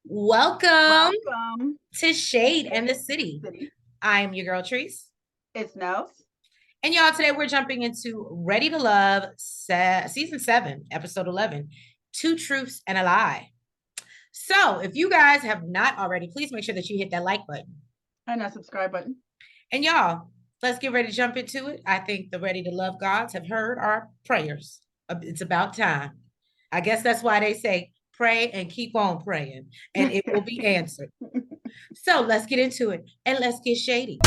Welcome Welcome to Shade to and the City. City. I'm your girl, Treese. It's Nels. And y'all, today we're jumping into Ready to Love, Season 7, Episode 11, Two Truths and a Lie. So if you guys have not already, please make sure that you hit that like button. And that subscribe button. And y'all, let's get ready to jump into it. I think the Ready to Love gods have heard our prayers. It's about time. I guess that's why they say pray and keep on praying, and it will be answered. So let's get into it and let's get shady.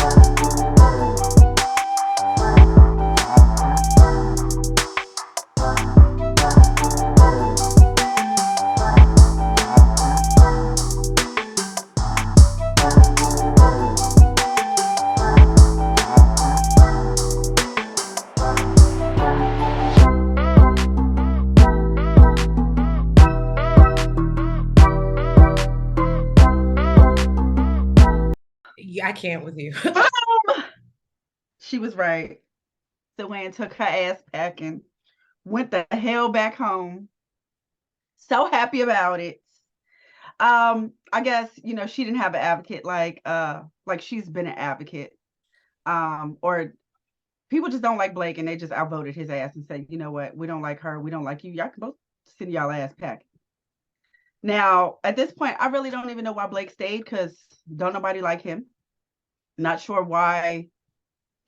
Yeah, I can't with you. She was right. Joanne took her ass packing, went the hell back home. So happy about it. I guess, she didn't have an advocate like she's been an advocate. Or people just don't like Blake and they just outvoted his ass and said, you know what, we don't like her, we don't like you. Y'all can both send y'all ass packing. Now, at this point, I really don't even know why Blake stayed because don't nobody like him. Not sure why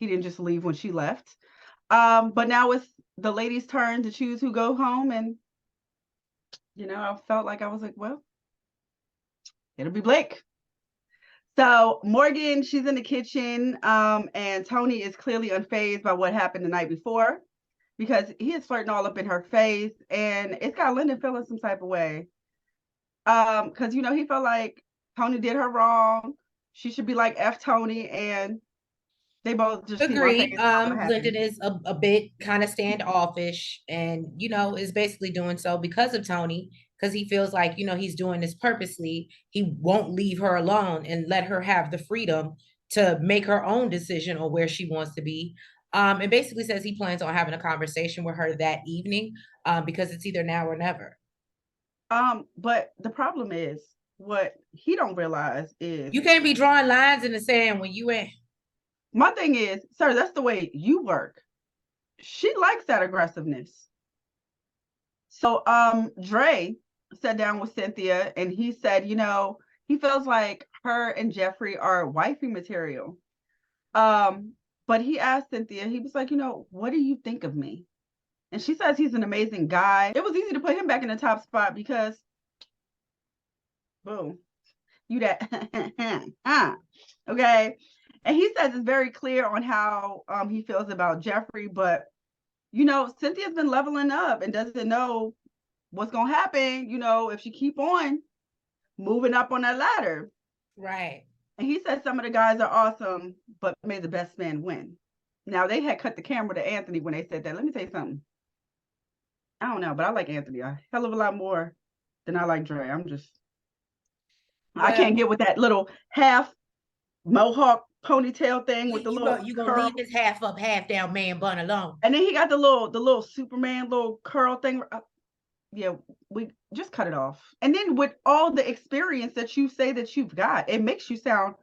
he didn't just leave when she left. But now it's the ladies' turn to choose who go home. And, I felt like I was like, well, it'll be Blake. So Morgan, she's in the kitchen, and Tony is clearly unfazed by what happened the night before because he is flirting all up in her face. And it's got Lyndon feeling some type of way. Because, he felt like Tony did her wrong. She should be like F Tony, and they both just seem Agreed. unfazed by what Lyndon happened. is a bit kind of standoffish and, is basically doing so because of Tony, because he feels like, he's doing this purposely. He won't leave her alone and let her have the freedom to make her own decision on where she wants to be. And basically says he plans on having a conversation with her that evening, because it's either now or never. But the problem is what he don't realize is You can't be drawing lines in the sand when you ain't. my thing is, sir, that's the way you work. She likes that aggressiveness. So Dre sat down with Cynthia and he said, he feels like her and Jeffrey are wifey material. Um, but he asked Cynthia, he was like, what do you think of me? And she says he's an amazing guy. It was easy to put him back in the top spot because boom, you that okay. And he says it's very clear on how he feels about Jeffrey, but Cynthia's been leveling up and doesn't know what's gonna happen, if she keep on moving up on that ladder. Right. And he said some of the guys are awesome, but may the best man win. Now they had cut the camera to Anthony when they said that. Let me tell you something. I don't know, but I like Anthony a hell of a lot more than I like Dre. I can't get with that little half mohawk ponytail thing with the little You gonna curl. leave this half up, half down man bun alone. And then he got the little Superman little curl thing. Yeah, we just cut it off. And then with all the experience that you say that you've got, it makes you sound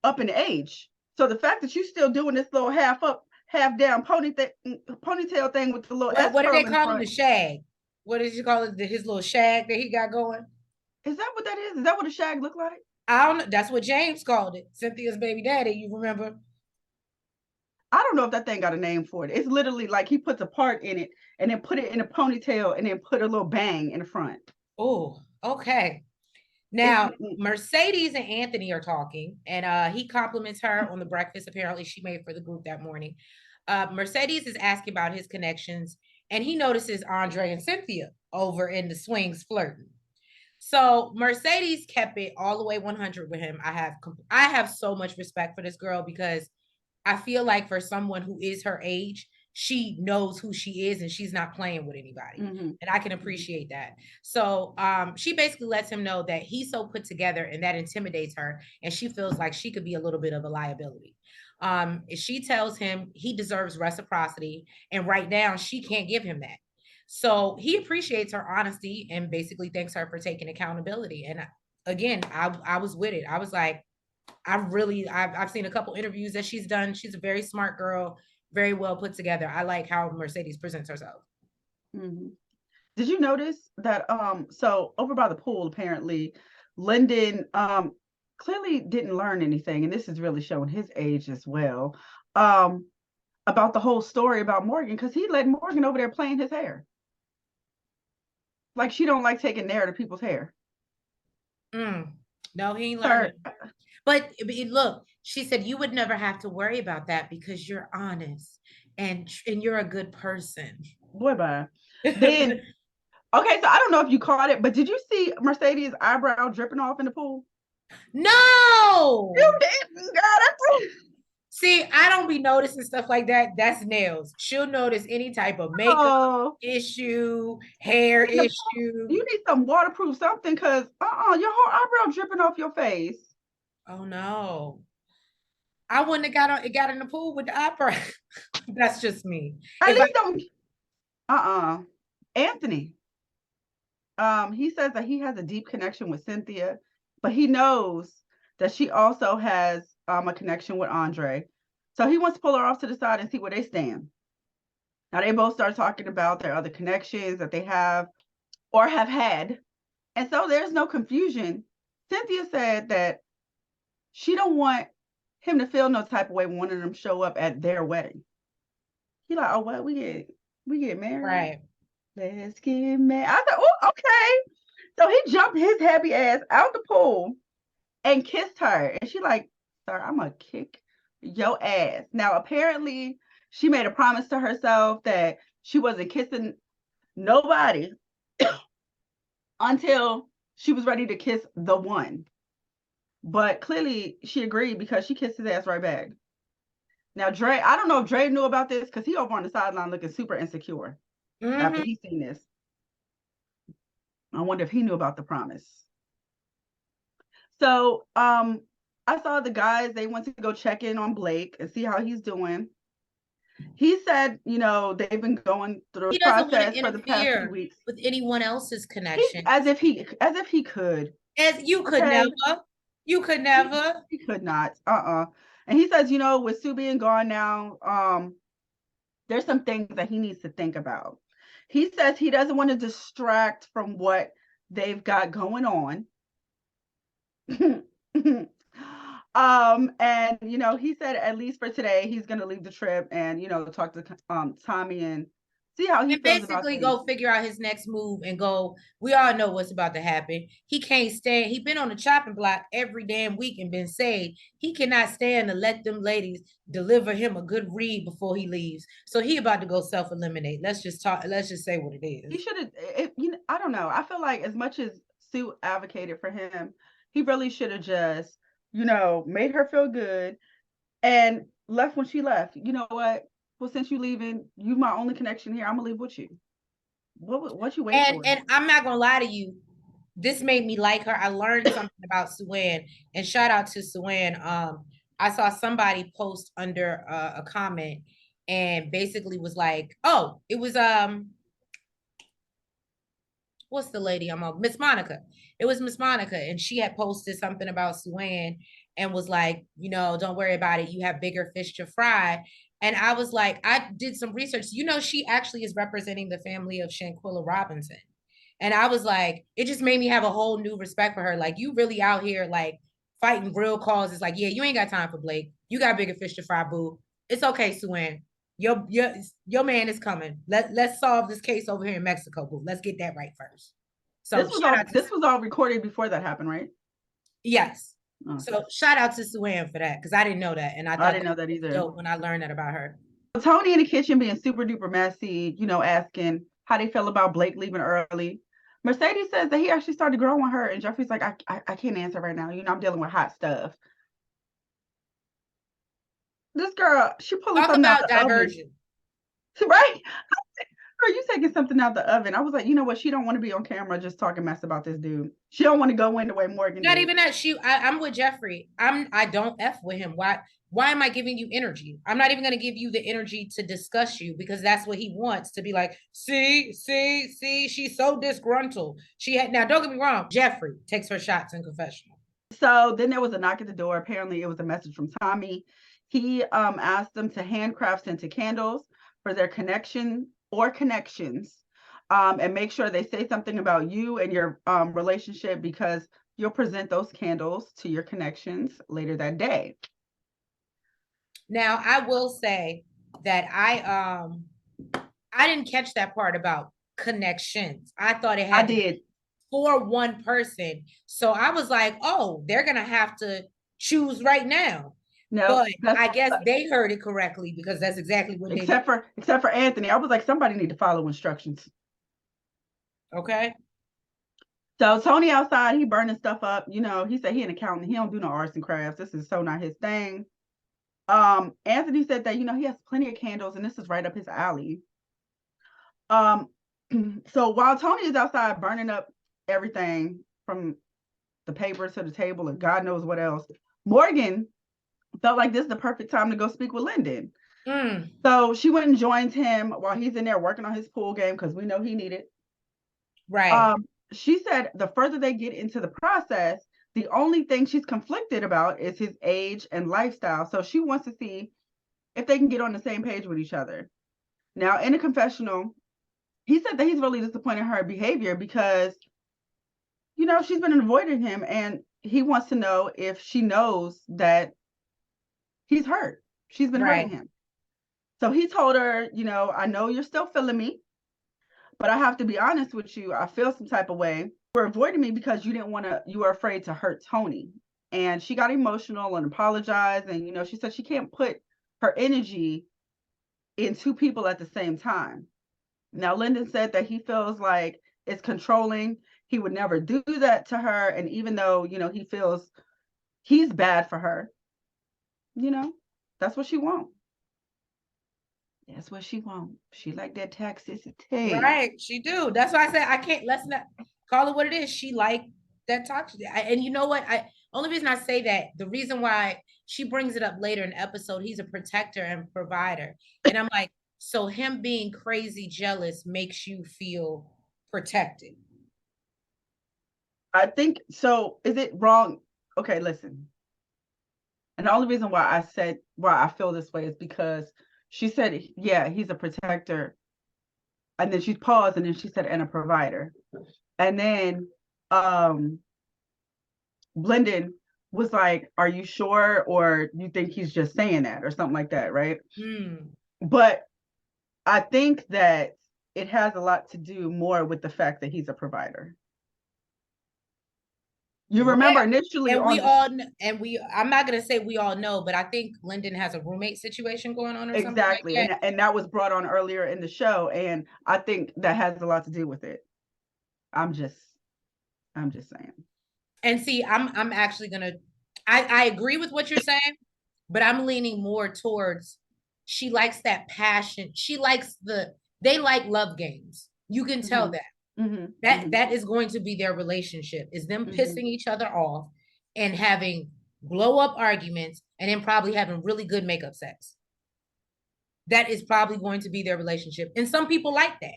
up in age. So the fact that you're still doing this little half up, half down ponytail thing with the little S What did curl they in the call him? front. The shag. What did you call it? His little shag that he got going. Is that what that is? Is that what a shag look like? I don't know. That's what James called it. Cynthia's baby daddy. You remember? I don't know if that thing got a name for it. It's literally like he puts a part in it and then put it in a ponytail and then put a little bang in the front. Oh, okay. It's Now Mercedes and Anthony are talking, and he compliments her on the breakfast apparently she made for the group that morning. Mercedes is asking about his connections, and he notices Andre and Cynthia over in the swings flirting. So Mercedes kept it all the way 100 with him. I have so much respect for this girl because I feel like for someone who is her age, she knows who she is and she's not playing with anybody. mm-hmm. And I can appreciate that. So she basically lets him know that he's so put together and that intimidates her. And she feels like she could be a little bit of a liability. She tells him he deserves reciprocity. And right now, she can't give him that. So he appreciates her honesty and basically thanks her for taking accountability. And again, I was with it. I was like, I've seen a couple interviews that she's done. She's a very smart girl, very well put together. I like how Mercedes presents herself. Mm-hmm. Did you notice that so over by the pool apparently Lyndon clearly didn't learn anything, and this is really showing his age as well, about the whole story about Morgan, because he let Morgan over there playing his hair. Like she don't like taking nair to people's hair. No, he ain't learning. Sir, But look, she said you would never have to worry about that because you're honest and you're a good person. boy bye. Then okay, so I don't know if you caught it, but did you see Mercedes' eyebrow dripping off in the pool? No. You didn't, girl. See, I don't be noticing stuff like that. That's nails. She'll notice any type of makeup Oh, issue, hair in the pool, issue. you need some waterproof something, because your whole eyebrow dripping off your face. Oh no. I wouldn't have got in the pool with the eyebrow. That's just me. At If I least don't. Anthony. He says that he has a deep connection with Cynthia, but he knows that she also has a connection with Andre. So he wants to pull her off to the side and see where they stand. Now they both start talking about their other connections that they have or have had. And so there's no confusion. Cynthia said that she don't want him to feel no type of way when one of them show up at their wedding. He like, oh, what? We get married? right. Let's get married. I said, oh, okay. So he jumped his happy ass out the pool and kissed her. And she like, sir, I'm gonna kick your ass. Now, apparently, she made a promise to herself that she wasn't kissing nobody until she was ready to kiss the one. But clearly she agreed because she kissed his ass right back. Now, Dre, I don't know if Dre knew about this because he over on the sideline looking super insecure after he seen this. I wonder if he knew about the promise. So I saw the guys, they went to go check in on Blake and see how he's doing. He said, they've been going through He a doesn't want to process for the past few interfere weeks. with anyone else's connection. As if he could. As you could Okay. never. You could never. He could not. And he says, with Sue being gone now, there's some things that he needs to think about. He says he doesn't want to distract from what they've got going on. And he said at least for today he's going to leave the trip and talk to Tommy and see how he And feels about basically things. go figure out his next move and go. We all know what's about to happen. He can't stand. He been on the chopping block every damn week and been saying he cannot stand to let them ladies deliver him a good read before he leaves. So he about to go self-eliminate. Let's just talk. Let's just say what it is. He should have. I don't know. I feel like as much as Sue advocated for him, he really should have just made her feel good and left when she left. You know what? Well, since you leaving, you my only connection here. I'm gonna leave with you. What you wait for? And I'm not gonna lie to you. This made me like her. I learned something about Suan, and shout out to Suan. I saw somebody post under a comment and basically was like, "Oh, it was what's the lady I'm on? Miss Monica. It was Miss Monica, and she had posted something about Suan and was like, don't worry about it. You have bigger fish to fry." And I was like, I did some research. She actually is representing the family of Shanquilla Robinson. And I was like, it just made me have a whole new respect for her. Like, you really out here, like, fighting real causes. Like, yeah, you ain't got time for Blake. You got bigger fish to fry, boo. It's okay, Suan. Your man is coming. Let's solve this case over here in Mexico, boo. Let's get that right first. So this was all recorded before that happened, right? Yes. Okay. So shout out to Suan for that, because I didn't know that. And I didn't know that either. Dope when I learned that about her. Tony in the kitchen being super duper messy, asking how they feel about Blake leaving early. Mercedes says that he actually started growing her, and Jeffrey's like, I can't answer right now. I'm dealing with hot stuff. This girl, she pulling talk something about out the diversion. Oven. Right? Girl, you taking something out the oven. I was like, you know what? She don't want to be on camera just talking mess about this dude. She don't want to go in the way Morgan Not did. even that. I'm with Jeffrey. I don't F with him. Why am I giving you energy? I'm not even gonna give you the energy to discuss you because that's what he wants to be like, see, she's so disgruntled. She had now don't get me wrong, Jeffrey takes her shots in confessional. So then there was a knock at the door. Apparently it was a message from Tommy. He asked them to handcraft scented candles for their connection or connections, and make sure they say something about you and your relationship, because you'll present those candles to your connections later that day. Now I will say that I didn't catch that part about connections. I thought it I had to did. be for one person. So I was like, oh, they're gonna have to choose right now. No, But that's I guess they heard it correctly because that's exactly what they did. except for Anthony. I was like, somebody need to follow instructions. Okay. So Tony outside, he burning stuff up. You know, he said he an accountant. He don't do no arts and crafts. This is so not his thing. Anthony said that, you know, he has plenty of candles and this is right up his alley. Um, so while Tony is outside burning up everything from the paper to the table and God knows what else, Morgan felt like this is the perfect time to go speak with Lyndon. So she went and joined him while he's in there working on his pool game because we know he needed. Right. She said the further they get into the process, the only thing she's conflicted about is his age and lifestyle. So she wants to see if they can get on the same page with each other. Now, in a confessional, he said that he's really disappointed in her behavior because, you know, she's been avoiding him and he wants to know if she knows that he's hurt. She's been hurting him. So he told her, you know, I know you're still feeling me, but I have to be honest with you. I feel some type of way. You're avoiding me because you were afraid to hurt Tony. And she got emotional and apologized. And, you know, she said she can't put her energy in two people at the same time. Now, Lyndon said that he feels like it's controlling. He would never do that to her. And even though, you know, he feels he's bad for her, you know, that's what she wants. That's what she wants. She like that toxicity. Right. She do. That's why I said I can't, let's not call it what it is. She like that toxic. And you know what? Only reason I say that, the reason why she brings it up later in the episode, he's a protector and provider. And I'm like, so him being crazy jealous makes you feel protected. I think so. Is it wrong? Okay, listen. And the only reason why I feel this way is because she said, yeah, he's a protector. And then she paused and then she said, and a provider. And then Blendon was like, are you sure? Or you think he's just saying that or something like that, right? But I think that it has a lot to do more with the fact that he's a provider. You remember initially and I'm not gonna say we all know, but I think Lyndon has a roommate situation going on or something like that. And that was brought on earlier in the show, and I think that has a lot to do with it. I'm just saying. And see, I'm actually gonna I agree with what you're saying, but I'm leaning more towards she likes that passion. She likes they like love games. You can tell that. That is going to be their relationship, is them pissing each other off and having blow up arguments and then probably having really good makeup sex. That is probably going to be their relationship. And some people like that.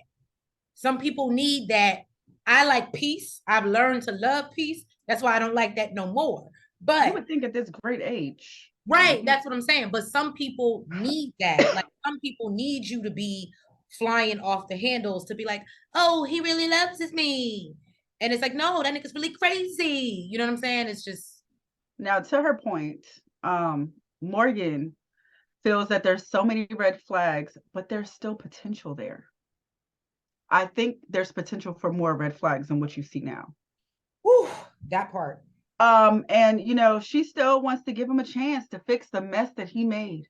Some people need that. I like peace. I've learned to love peace. That's why I don't like that no more. But you would think at this great age. Right. That's what I'm saying. But some people need that. Like some people need you to be flying off the handles to be like, oh, he really loves me. And it's like, no, that nigga's really crazy. You know what I'm saying? It's just. Now, to her point, Morgan feels that there's so many red flags, but there's still potential there. I think there's potential for more red flags than what you see now. Whew, that part. And you know, she still wants to give him a chance to fix the mess that he made.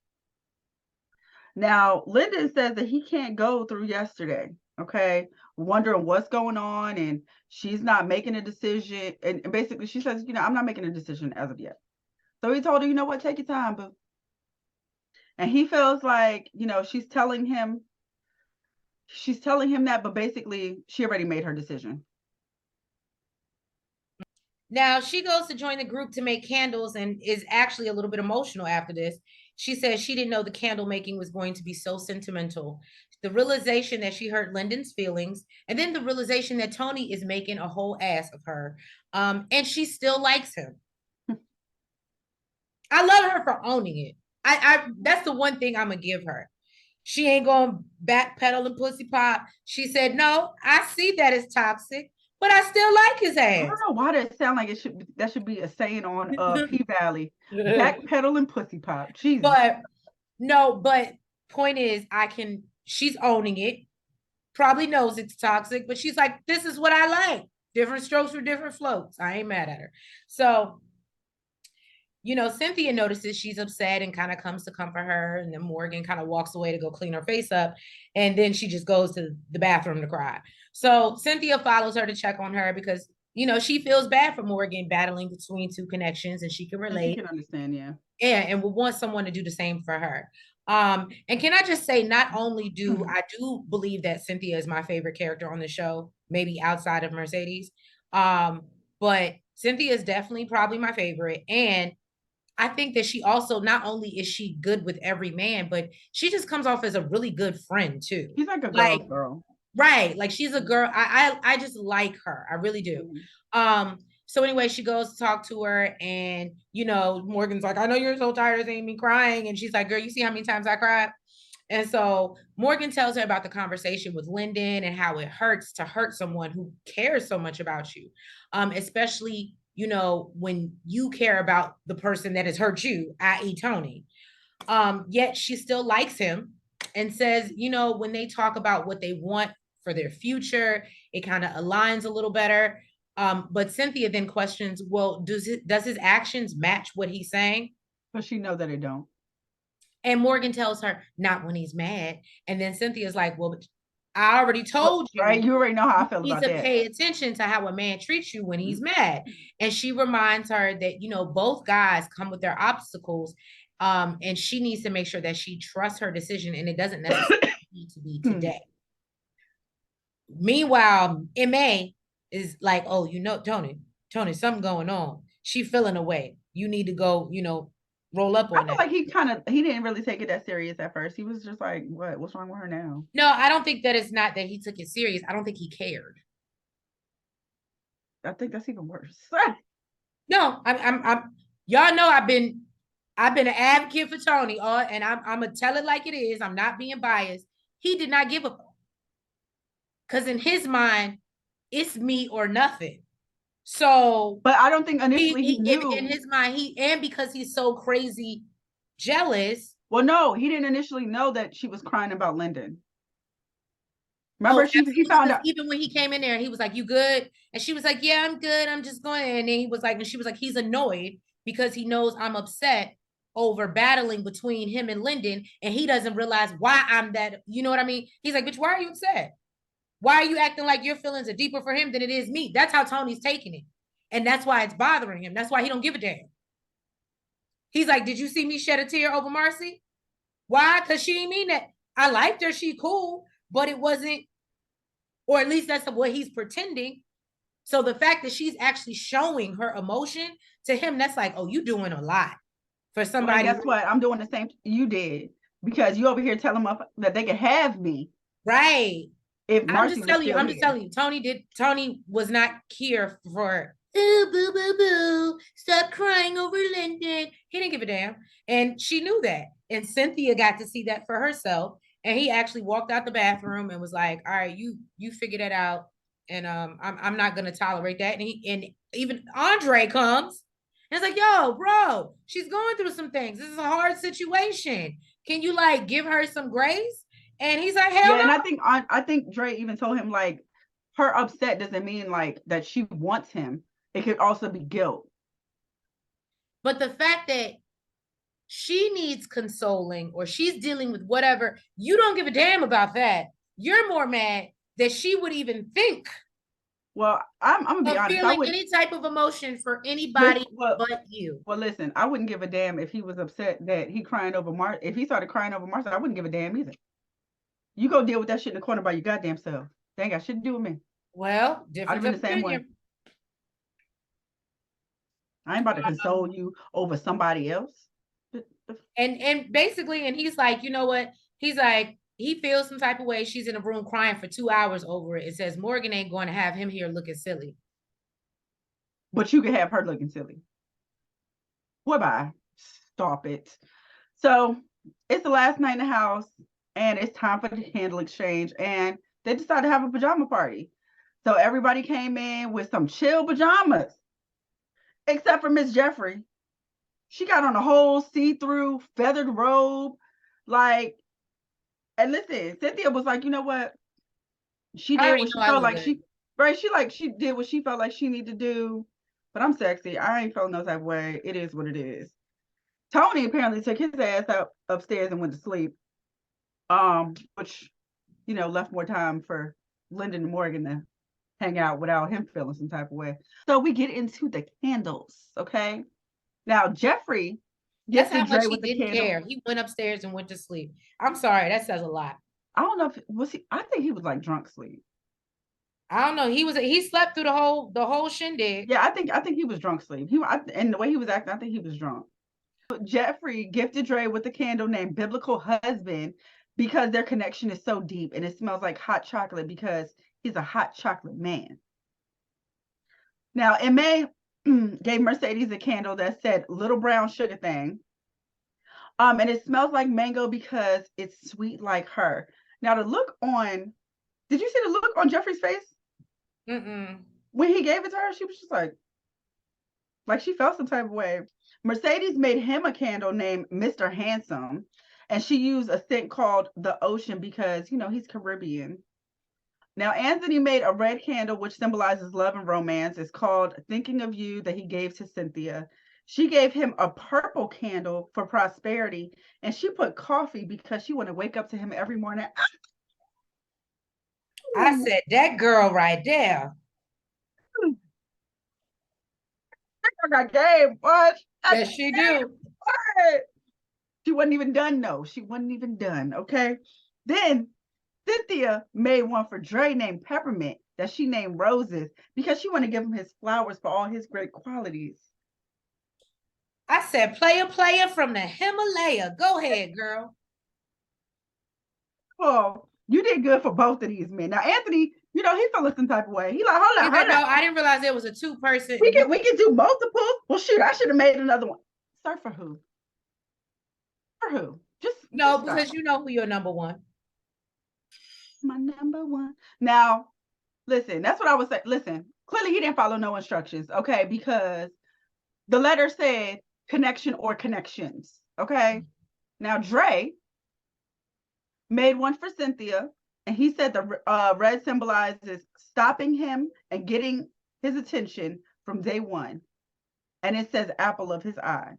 Now, Lyndon says that he can't go through yesterday, okay, wondering what's going on, and she's not making a decision. And basically, she says, you know, I'm not making a decision as of yet. So he told her, you know what, take your time, boo. And he feels like, you know, she's telling him she's telling him that, but basically she already made her decision. Now she goes to join the group to make candles and is actually a little bit emotional after this. She says she didn't know the candle making was going to be so sentimental. The realization that she hurt Lyndon's feelings, and then the realization that Tony is making a whole ass of her. And she still likes him. I love her for owning it. I that's the one thing I'm gonna give her. She ain't gonna backpedal and pussy pop. She said, no, I see that it's toxic, but I still like his I don't ass. know why that sound like it should be, that should be a saying on P Valley. Backpedal and pussy pop. Jesus. But no, but point is, she's owning it, probably knows it's toxic, but she's like, this is what I like. Different strokes for different floats. I ain't mad at her. So, Cynthia notices she's upset and kind of comes to comfort her. And then Morgan kind of walks away to go clean her face up. And then she just goes to the bathroom to cry. So Cynthia follows her to check on her because, she feels bad for Morgan battling between two connections and she can relate. And she can understand, yeah. Yeah, and would want someone to do the same for her. And can I just say, not only do I do believe that Cynthia is my favorite character on the show, maybe outside of Mercedes, but Cynthia is definitely probably my favorite. And I think that she also, not only is she good with every man, but she just comes off as a really good friend too. She's like a girl. Right. Like she's a girl. I just like her. I really do. So anyway, she goes to talk to her and, Morgan's like, I know you're so tired of seeing me crying. And she's like, girl, you see how many times I cried? And so Morgan tells her about the conversation with Lyndon and how it hurts to hurt someone who cares so much about you, especially, when you care about the person that has hurt you, i.e. Tony. Yet she still likes him and says, when they talk about what they want for their future, it kind of aligns a little better. But Cynthia then questions, well, does his actions match what he's saying? But she knows that it don't. And Morgan tells her, not when he's mad. And then Cynthia's like, well, I already told you. Right? You already know how I feel about that. You need to pay attention to how a man treats you when he's mad. And she reminds her that, both guys come with their obstacles. And she needs to make sure that she trusts her decision and it doesn't necessarily need to be today. Meanwhile, M.A. is like, oh, Tony, something going on. She feeling away. You need to go, roll up on that. I feel like he didn't really take it that serious at first. He was just like, what's wrong with her now? No, I don't think that it's not that he took it serious. I don't think he cared. I think that's even worse. No, I'm y'all know I've been an advocate for Tony, and I'm gonna tell it like it is. I'm not being biased. He did not give a fuck. Because in his mind, it's me or nothing. So, but I don't think initially he knew. In his mind, and because he's so crazy jealous. Well, no, he didn't initially know that she was crying about Lyndon. Remember, he found out. Even when he came in there, he was like, you good? And she was like, yeah, I'm good. I'm just going. And then she was like, he's annoyed because he knows I'm upset over battling between him and Lyndon. And he doesn't realize why I'm that. You know what I mean? He's like, bitch, why are you upset? Why are you acting like your feelings are deeper for him than it is me? That's how Tony's taking it. And that's why it's bothering him. That's why he don't give a damn. He's like, did you see me shed a tear over Marcy? Why? Because she ain't mean that. I liked her. She cool. But it wasn't, or at least that's what he's pretending. So the fact that she's actually showing her emotion to him, that's like, oh, you doing a lot for somebody. Well, guess what? I'm doing the same you did because you over here telling them that they could have me. Right. I'm just telling you, Tony was not here for, ooh, boo, boo, boo, stop crying over Lyndon. He didn't give a damn. And she knew that. And Cynthia got to see that for herself. And he actually walked out the bathroom and was like, all right, you figure that out. And I'm not gonna tolerate that. And even Andre comes and it's like, yo, bro, she's going through some things. This is a hard situation. Can you give her some grace? And he's like, hell no. And I think Dre even told him her upset doesn't mean that she wants him. It could also be guilt. But the fact that she needs consoling or she's dealing with whatever, you don't give a damn about that. You're more mad that she would even think. Well, I'm gonna be honest. Feeling any type of emotion for anybody but you. Well, listen, I wouldn't give a damn if he was upset that he crying over Marcy. If he started crying over Marcy, I wouldn't give a damn either. You go deal with that shit in the corner by your goddamn self. They ain't got shit to do with me. Well, I'd have difference been of the same way. opinion. I ain't about to Um, console you over somebody else. and basically, and he's like, you know what? He's like, he feels some type of way. She's in a room crying for 2 hours over it. It says Morgan ain't going to have him here looking silly. But you can have her looking silly. What bye? Stop it. So it's the last night in the house, and it's time for the candle exchange, and they decided to have a pajama party. So everybody came in with some chill pajamas, except for Miss Jeffrey. She got on a whole see-through feathered robe, like. And listen, Cynthia was like, you know what? She I did already what she know I felt look like good. she did what she felt like she needed to do. But I'm sexy. I ain't feeling no type of way. It is what it is. Tony apparently took his ass up upstairs and went to sleep. Which, left more time for Lyndon and Morgan to hang out without him feeling some type of way. So we get into the candles, okay? Now Jeffrey That's gifted how much Dre he with the didn't candle. care. He went upstairs and went to sleep. I'm sorry, that says a lot. I don't know if was he. I think he was like drunk sleep. I don't know. He slept through the whole shindig. Yeah, I think he was drunk sleep. And the way he was acting, I think he was drunk. Jeffrey gifted Dre with a candle named Biblical Husband because their connection is so deep and it smells like hot chocolate because he's a hot chocolate man. Now, May gave Mercedes a candle that said Little Brown Sugar Thing. And it smells like mango because it's sweet like her. Now, did you see the look on Jeffrey's face? Mm-mm. When he gave it to her, she was just like she felt some type of way. Mercedes made him a candle named Mr. Handsome, and she used a scent called the Ocean because, he's Caribbean. Now, Anthony made a red candle, which symbolizes love and romance. It's called Thinking of You, that he gave to Cynthia. She gave him a purple candle for prosperity, and she put coffee because she wanted to wake up to him every morning. I said, that girl right there. I got game, but Yes, she do. she wasn't even done. No, she wasn't even done. Okay. Then Cynthia made one for Dre named Peppermint that she named Roses because she wanted to give him his flowers for all his great qualities. I said, player from the Himalaya. Go ahead, girl. Oh, you did good for both of these men. Now, Anthony, he feeling some type of way. He like, hold on. No, I didn't realize it was a two-person. We can do multiple. Well, shoot, I should have made another one. Sir, for who? For who? No, Just because stop. you know who your number one. My number one. Now, listen, that's what I was saying. Listen, clearly he didn't follow no instructions, okay? Because the letter said connection or connections, okay? Now, Dre made one for Cynthia, and he said the red symbolizes stopping him and getting his attention from day one. And it says apple of his eye.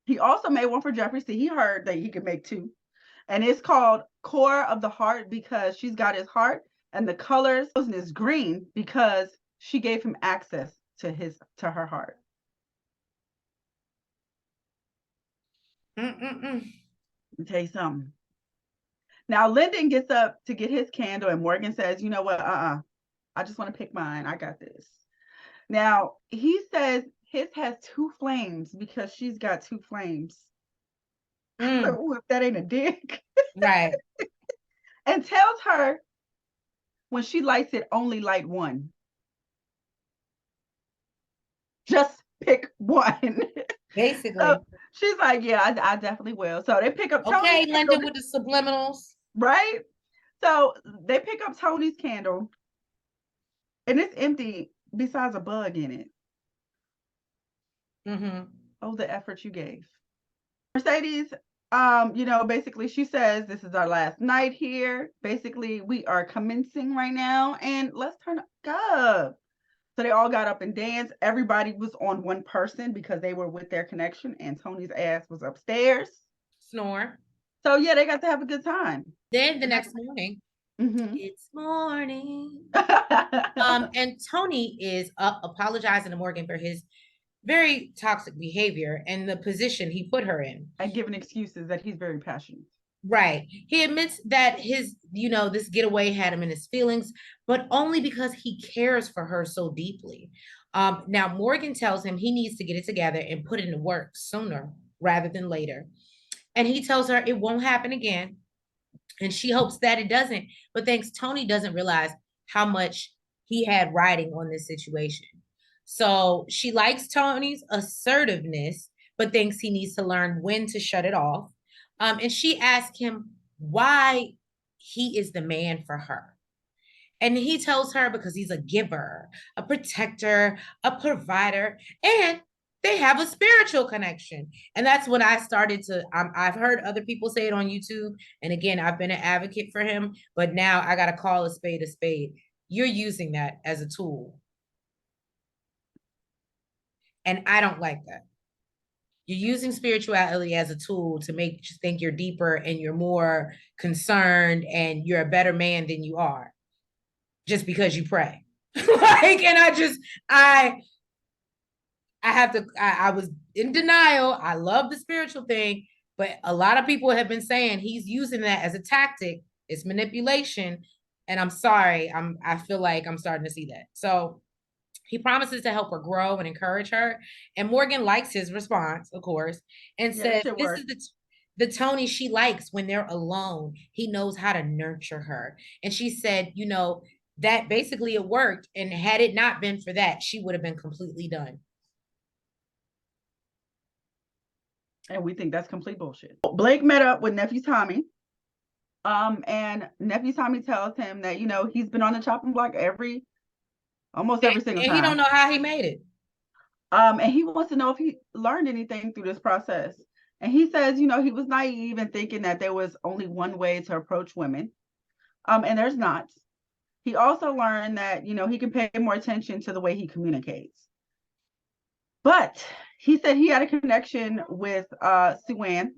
He also made one for Jeffrey. See, he heard that he could make two. And it's called Core of the Heart because she's got his heart. And the colors is green because she gave him access to her heart. Mm-mm-mm. Let me tell you something. Now, Lyndon gets up to get his candle, and Morgan says, you know what? I just want to pick mine. I got this. Now, he says his has two flames because she's got two flames. Ooh, if that ain't a dick. Right. And tells her when she lights it, only light one. Just pick one. Basically. So she's like, yeah, I definitely will. So they pick up Tony's Okay, candle, Linda with the subliminals. right? So they pick up Tony's candle, and it's empty besides a bug in it. Mm-hmm. Oh, the effort you gave. Mercedes, basically she says this is our last night here. Basically, we are commencing right now, and let's turn up. So they all got up and danced. Everybody was on one person because they were with their connection, and Tony's ass was upstairs. Snore. So yeah, they got to have a good time. Then the next morning, Mm-hmm. it's morning. And Tony is apologizing to Morgan for his very toxic behavior and the position he put her in. And giving excuses that he's very passionate. Right. He admits that his, this getaway had him in his feelings, but only because he cares for her so deeply. Now, Morgan tells him he needs to get it together and put it into work sooner rather than later. And he tells her it won't happen again. And she hopes that it doesn't, but thinks Tony doesn't realize how much he had riding on this situation. So she likes Tony's assertiveness, but thinks he needs to learn when to shut it off. And she asks him why he is the man for her. And he tells her because he's a giver, a protector, a provider, and they have a spiritual connection. And that's when I started to, I've heard other people say it on YouTube. And again, I've been an advocate for him, but now I got to call a spade a spade. You're using that as a tool. And I don't like that. You're using spirituality as a tool to make you think you're deeper and you're more concerned and you're a better man than you are just because you pray. And I was in denial. I love the spiritual thing, but a lot of people have been saying he's using that as a tactic. It's manipulation. And I'm sorry. I feel like I'm starting to see that. So he promises to help her grow and encourage her. And Morgan likes his response, of course, and says, this is the Tony she likes when they're alone. He knows how to nurture her. And she said, that basically it worked. And had it not been for that, she would have been completely done. And we think that's complete bullshit. Blake met up with nephew Tommy. And nephew Tommy tells him that, he's been on the chopping block almost every single time. And he don't know how he made it. And he wants to know if he learned anything through this process. And he says, he was naive in thinking that there was only one way to approach women. And there's not. He also learned that, he can pay more attention to the way he communicates. But he said he had a connection with Sue-Ann,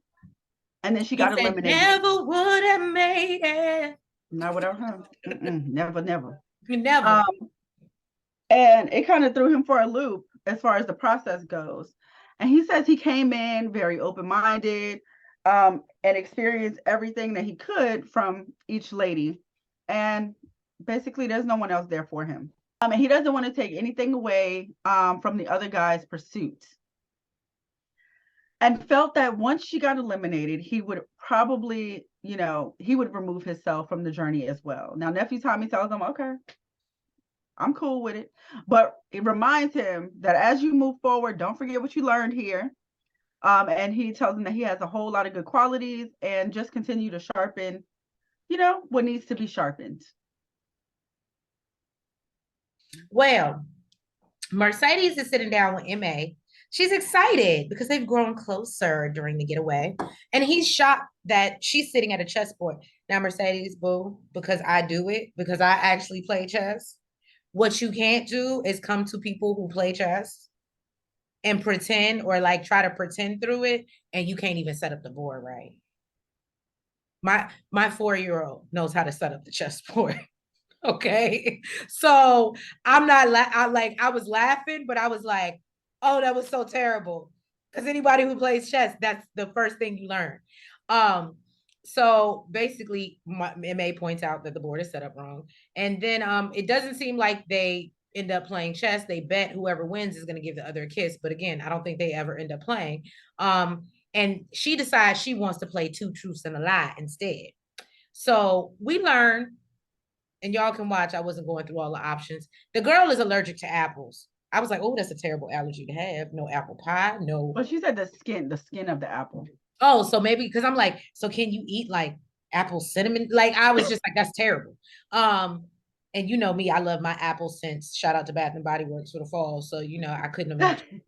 and then she got eliminated. Never would have made it. Not without her. Never. Never. And it kind of threw him for a loop as far as the process goes. And he says he came in very open-minded and experienced everything that he could from each lady. And basically, there's no one else there for him. And he doesn't want to take anything away from the other guy's pursuit. And felt that once she got eliminated, he would probably, he would remove himself from the journey as well. Now, nephew Tommy tells him, okay, I'm cool with it. But it reminds him that as you move forward, don't forget what you learned here. And he tells him that he has a whole lot of good qualities and just continue to sharpen, what needs to be sharpened. Well, Mercedes is sitting down with MA. She's excited because they've grown closer during the getaway. And he's shocked that she's sitting at a chessboard. Now, Mercedes, boo, because I do it, because I actually play chess. What you can't do is come to people who play chess and pretend or try to pretend through it, and you can't even set up the board right. My 4-year-old knows how to set up the chessboard. Okay. So I'm not I was laughing, but I was like, oh, that was so terrible. Because anybody who plays chess, that's the first thing you learn. So basically, MA points out that the board is set up wrong. And then it doesn't seem like they end up playing chess. They bet whoever wins is going to give the other a kiss. But again, I don't think they ever end up playing. And she decides she wants to play two truths and a lie instead. So we learn, and y'all can watch, I wasn't going through all the options. The girl is allergic to apples. I was like, oh, that's a terrible allergy to have. No apple pie, no. Well, she said the skin of the apple. Oh, so maybe, because I'm like, so can you eat apple cinnamon? I was just like, that's terrible. And you know me, I love my apple scents. Shout out to Bath and Body Works for the fall. So, I couldn't imagine.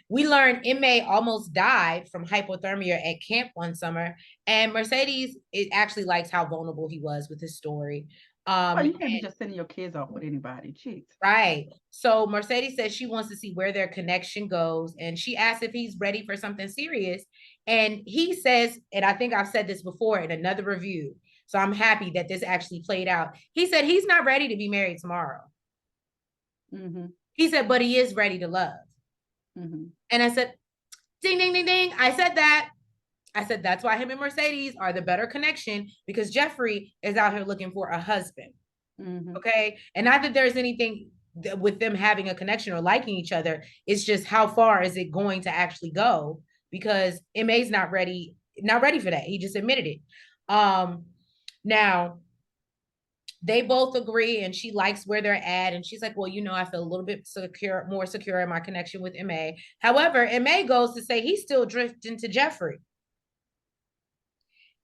We learned MA almost died from hypothermia at camp one summer. And Mercedes, it actually likes how vulnerable he was with his story. You can't be just sending your kids off with anybody. Jeez. Right. So Mercedes says she wants to see where their connection goes. And she asks if he's ready for something serious. And he says, and I think I've said this before in another review, so I'm happy that this actually played out. He said he's not ready to be married tomorrow. Mm-hmm. He said, but he is ready to love. Mm-hmm. And I said, ding, ding, ding, ding. I said that. I said, that's why him and Mercedes are the better connection, because Jeffrey is out here looking for a husband. Mm-hmm. Okay. And not that there's anything with them having a connection or liking each other. It's just how far is it going to actually go? Because MA's not ready for that. He just admitted it. Now they both agree and she likes where they're at. And she's like, well, I feel a little bit more secure in my connection with MA. However, MA goes to say he's still drifting to Jeffrey.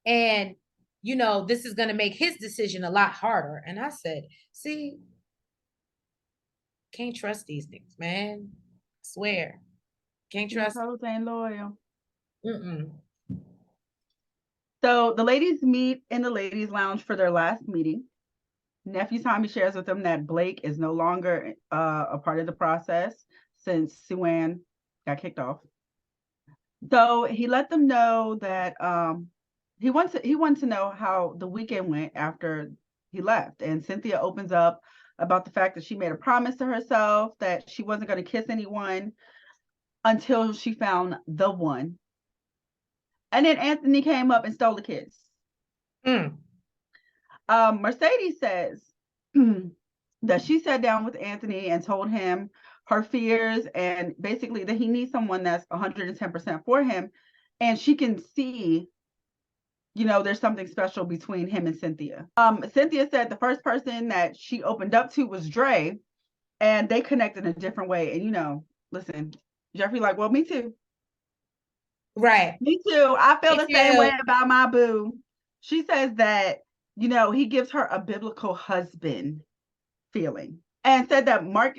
And, this is going to make his decision a lot harder. And I said, see, can't trust these things, man. I swear. Can't These trust. hoes ain't loyal. Mm-mm. So the ladies meet in the ladies' lounge for their last meeting. Nephew Tommy shares with them that Blake is no longer a part of the process since Sue-Ann got kicked off. So he let them know that he wants to know how the weekend went after he left. And Cynthia opens up about the fact that she made a promise to herself that she wasn't going to kiss anyone until she found the one. And then Anthony came up and stole the kiss. Mercedes says that she sat down with Anthony and told him her fears and basically that he needs someone that's 110% for him. And she can see, there's something special between him and Cynthia. Cynthia said the first person that she opened up to was Dre, and they connected in a different way. And, listen, Jeffrey like, well, me too. Right. Me too. I feel Me the same too. way about my boo. She says that, he gives her a biblical husband feeling, and said that Mark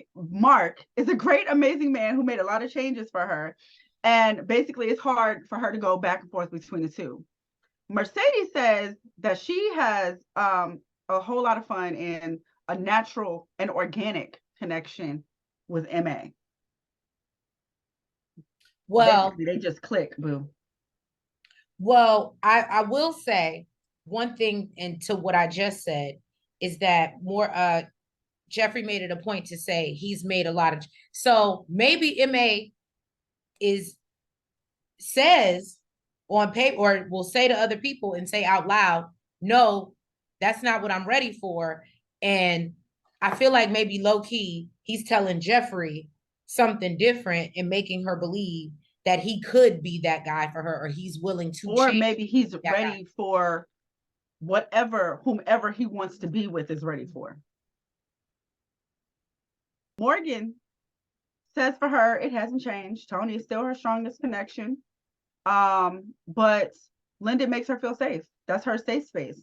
is a great, amazing man who made a lot of changes for her. And basically, it's hard for her to go back and forth between the two. Mercedes says that she has a whole lot of fun in a natural and organic connection with MA. Well, basically, they just click, boo. Well, I will say one thing into what I just said is that Jeffrey made it a point to say he's made a lot of, so maybe MA says on paper, or will say to other people and say out loud, no, that's not what I'm ready for. And I feel like maybe low key he's telling Jeffrey something different and making her believe that he could be that guy for her, or he's willing to Or change. maybe he's ready for whomever he wants to be with is ready for. Morgan says for her, it hasn't changed. Tony is still her strongest connection. But Linda makes her feel safe. That's her safe space.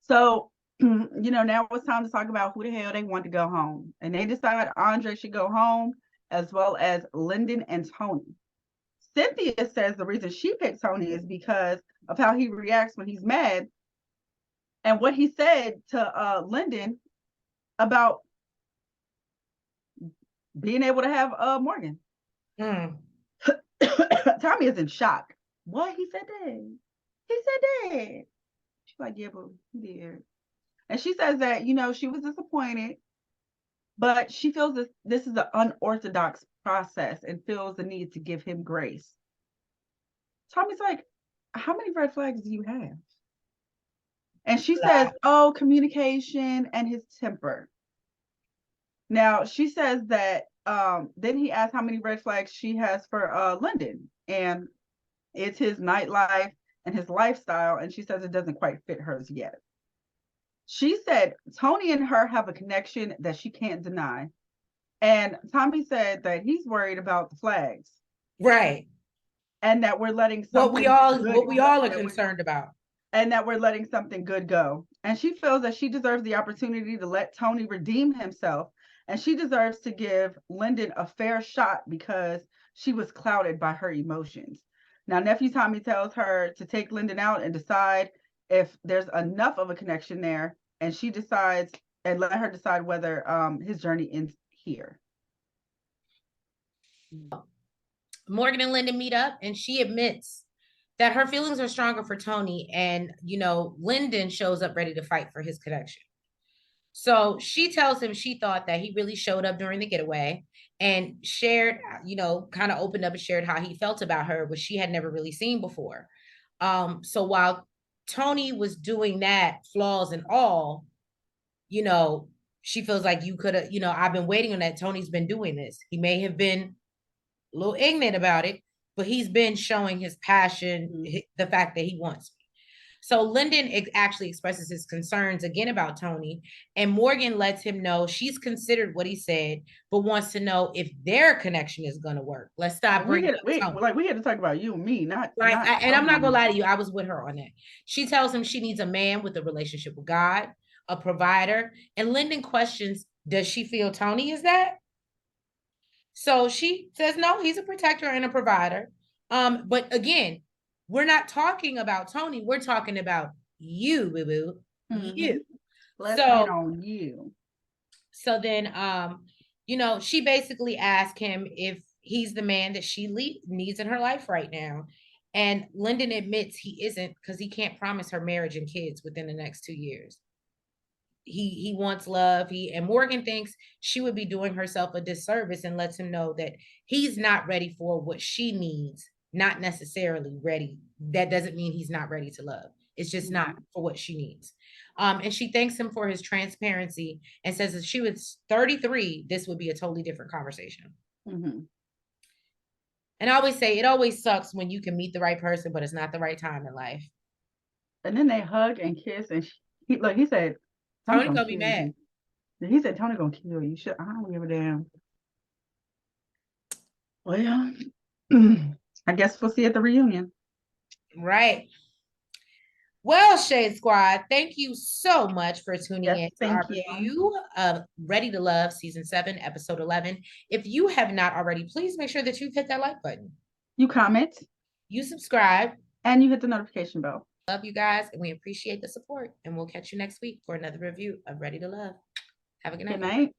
So, now it's time to talk about who the hell they want to go home. And they decide Andre should go home, as well as Lyndon and Tony. Cynthia says the reason she picked Tony is because of how he reacts when he's mad and what he said to Lyndon about being able to have Morgan. Tommy is in shock. What? He said that. He said that. She's like, yeah, but he did. And she says that, she was disappointed, but she feels this is an unorthodox process and feels the need to give him grace. Tommy's like, how many red flags do you have? And she says, oh, communication and his temper. Now, she says that then he asked how many red flags she has for Lyndon. And it's his nightlife and his lifestyle. And she says it doesn't quite fit hers yet. She said Tony and her have a connection that she can't deny. And Tommy said that he's worried about the flags. Right. And that we're letting what we all are concerned about. And that we're letting something good go. And she feels that she deserves the opportunity to let Tony redeem himself. And she deserves to give Lyndon a fair shot because she was clouded by her emotions. Now, nephew Tommy tells her to take Lyndon out and decide if there's enough of a connection there. And she decides and let her decide whether his journey ends here. Morgan and Lyndon meet up and she admits that her feelings are stronger for Tony. And, Lyndon shows up ready to fight for his connection. So she tells him she thought that he really showed up during the getaway and shared, kind of opened up and shared how he felt about her, which she had never really seen before. So while Tony was doing that, flaws and all, you know, she feels like you could have, I've been waiting on that. Tony's been doing this. He may have been a little ignorant about it, but he's been showing his passion, the fact that he wants me. So Lyndon actually expresses his concerns again about Tony, and Morgan lets him know she's considered what he said, but wants to know if their connection is going to work. Let's stop We bringing had, up we, Tony. like, we had to talk about you and me, not Right. not And I'm not gonna Tony. lie to you, I was with her on that. She tells him she needs a man with a relationship with God, a provider. And Lyndon questions, does she feel Tony is that? So she says, no, he's a protector and a provider. But again, we're not talking about Tony, we're talking about you, boo-boo. You. Let's in So on you. so then she basically asked him if he's the man that she needs in her life right now. And Lyndon admits he isn't, because he can't promise her marriage and kids within the next 2 years. He wants love. And Morgan thinks she would be doing herself a disservice, and lets him know that he's not ready for what she needs, not necessarily ready. That doesn't mean he's not ready to love. It's just not for what she needs. And she thanks him for his transparency and says if she was 33, this would be a totally different conversation. And I always say it always sucks when you can meet the right person, but it's not the right time in life. And then they hug and kiss, and he said, Tony gonna be mad. He said, Tony gonna kill you. I don't give a damn. Well, I guess we'll see at the reunion. Right. Well, Shade Squad, thank you so much for tuning in to our review of Ready to Love Season 7, Episode 11. If you have not already, please make sure that you hit that like button. You comment. You subscribe. And you hit the notification bell. Love you guys, and we appreciate the support. And we'll catch you next week for another review of Ready to Love. Have a good night. Good night.